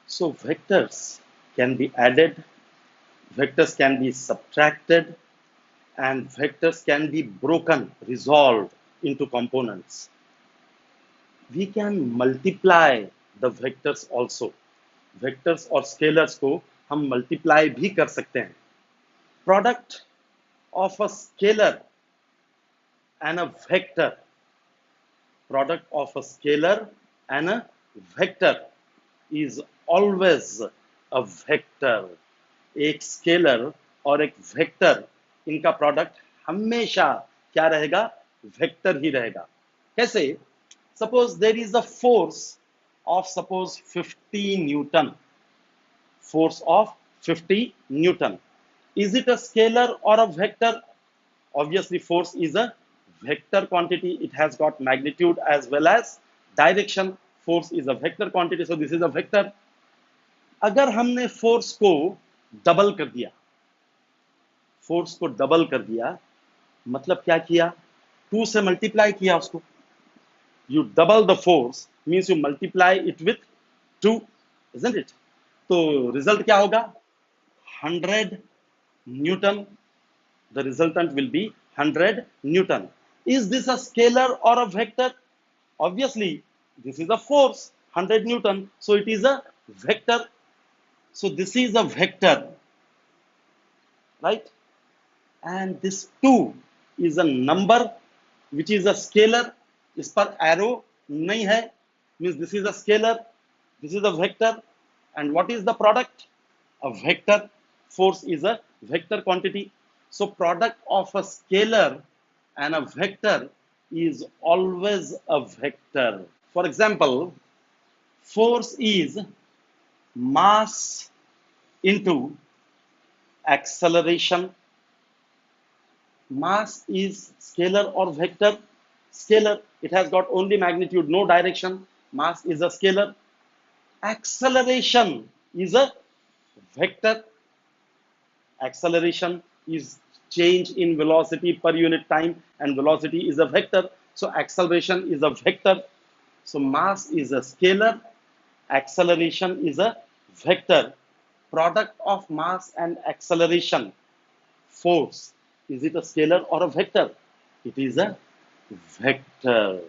So vectors can be added, vectors can be subtracted, and vectors can be broken, resolved into components. We can multiply the vectors also. Vectors और scalars को हम multiply भी कर सकते हैं. Product of a scalar and a vector, product of a scalar and a vector is always a vector. एक scalar और एक वेक्टर, इनका प्रोडक्ट हमेशा क्या रहेगा? वेक्टर ही रहेगा. कैसे? Suppose there is a force of suppose 50 Newton, force of 50 newton. Is it a scalar or a vector? Obviously force is a vector quantity. It has got magnitude as well as direction. Force is a vector quantity, so this is a vector. अगर हमने force को double कर दिया, force को double कर दिया मतलब क्या किया? 2 से मल्टीप्लाई किया उसको. You double the force means you multiply it with 2, isn't it? तो रिजल्ट क्या होगा? 100 Newton. The resultant will be 100 Newton. Is this a scalar or a vector? Obviously, this is a force, 100 Newton. So it is a vector. So this is a vector, right? And this 2 is a number which is a scalar. इस पर arrow नहीं है, means this is a scalar, this is a vector. And what is the product? A vector. Force is a vector quantity. So product of a scalar and a vector is always a vector. For example, force is mass into acceleration. Mass is scalar or vector? Scalar. It has got only magnitude, no direction. Mass is a scalar. Acceleration is a vector. Acceleration is change in velocity per unit time, and velocity is a vector. So acceleration is a vector. So mass is a scalar, acceleration is a vector. Product of mass and acceleration, force, is it a scalar or a vector? It is a vector.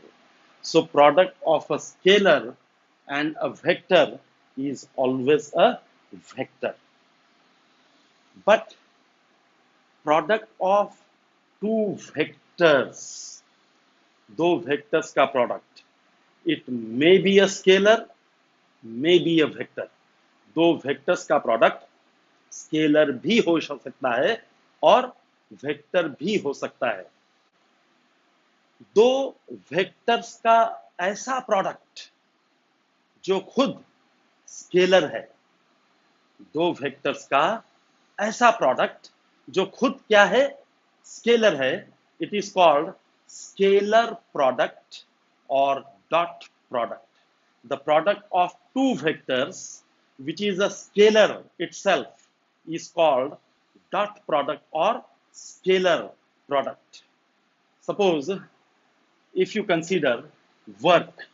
So product of a scalar and a vector is always a vector. But product of two vectors, दो vectors का product, it may be a scalar, may be a vector. दो vectors का product scalar भी हो सकता है और vector भी हो सकता है. दो vectors का ऐसा product जो खुद scalar है, दो vectors का ऐसा product जो खुद क्या है? Scalar है. It is called scalar product or dot product. The product of two vectors which is a scalar itself is called dot product or scalar product. Suppose if you consider work,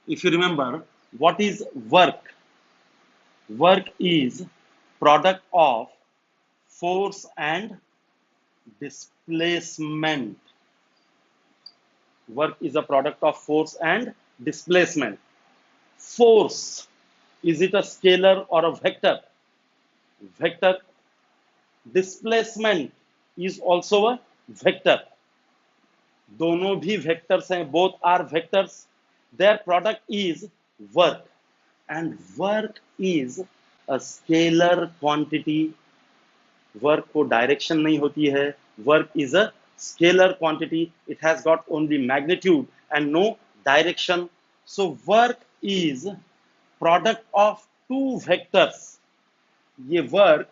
if you remember what is work? Work is product of force and displacement. Work is a product of force and displacement. Force, is it a scalar or a vector? Vector. Displacement is also a vector. दोनों भी vectors हैं, both are vectors. Their product is work, and work is a scalar quantity. Work को direction नहीं होती है. Work is a scalar quantity. It has got only magnitude and no direction. So work is product of two vectors. ये work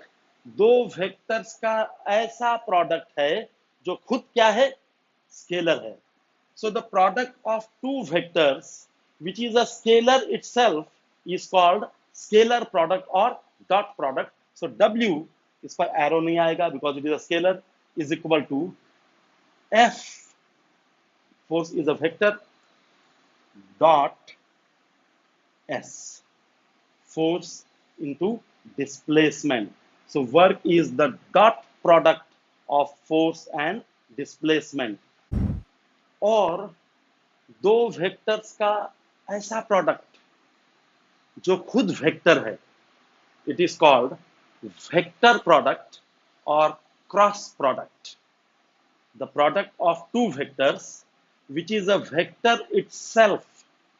दो vectors का ऐसा product है जो खुद क्या है? Scalar है. So the product of two vectors which is a scalar itself is called scalar product or dot product. So W, इस पर arrow नहीं आएगा because it is a scalar, is equal to F, force is a vector, dot S. force into displacement. So work is the dot product of force and displacement. और दो vectors का ऐसा product जो खुद vector है, it is called vector product or cross product. The product of two vectors, which is a vector itself,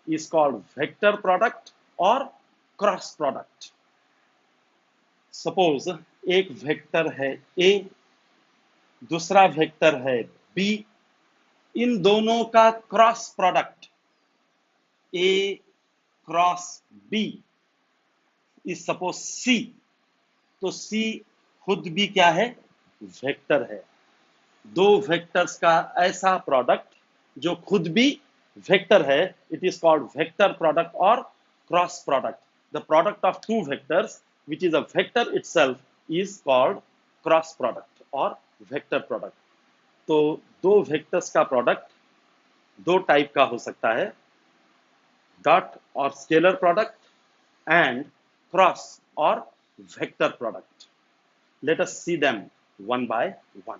is called vector product or cross product. Suppose एक vector है A, दूसरा vector है B, इन दोनों का cross product A cross B is suppose C, तो C खुद भी क्या है, वेक्टर है. दो वेक्टर्स का ऐसा प्रोडक्ट जो खुद भी वेक्टर है, it is called vector product और cross product. The product of two vectors which is a vector itself is called cross product और वेक्टर प्रोडक्ट. तो दो वेक्टर्स का प्रोडक्ट दो टाइप का हो सकता है, डॉट और स्केलर प्रोडक्ट एंड क्रॉस और vector product. Let us see them one by one.